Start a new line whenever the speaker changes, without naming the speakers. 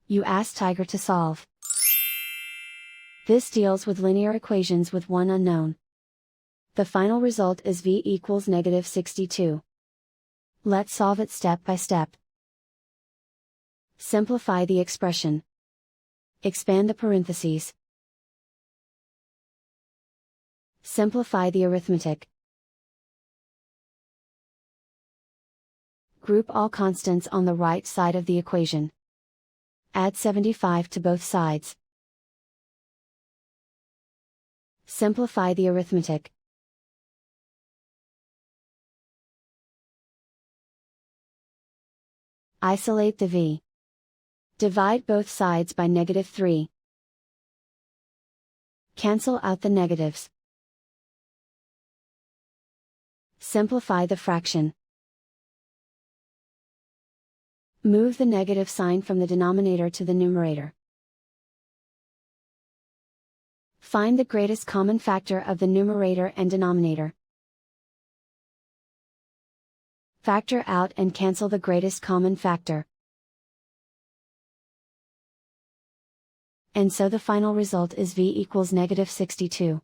You ask Tiger to solve. This deals with linear equations with one unknown. The final result is v equals -62. Let's solve it step by step. Simplify the expression. Expand the parentheses. Simplify the arithmetic. Group all constants on the right side of the equation. Add 75 to both sides. Simplify the arithmetic. Isolate the v. Divide both sides by -3. Cancel out the negatives. Simplify the fraction. Move the negative sign from the denominator to the numerator. Find the greatest common factor of the numerator and denominator. Factor out and cancel the greatest common factor. And so the final result is v equals -62.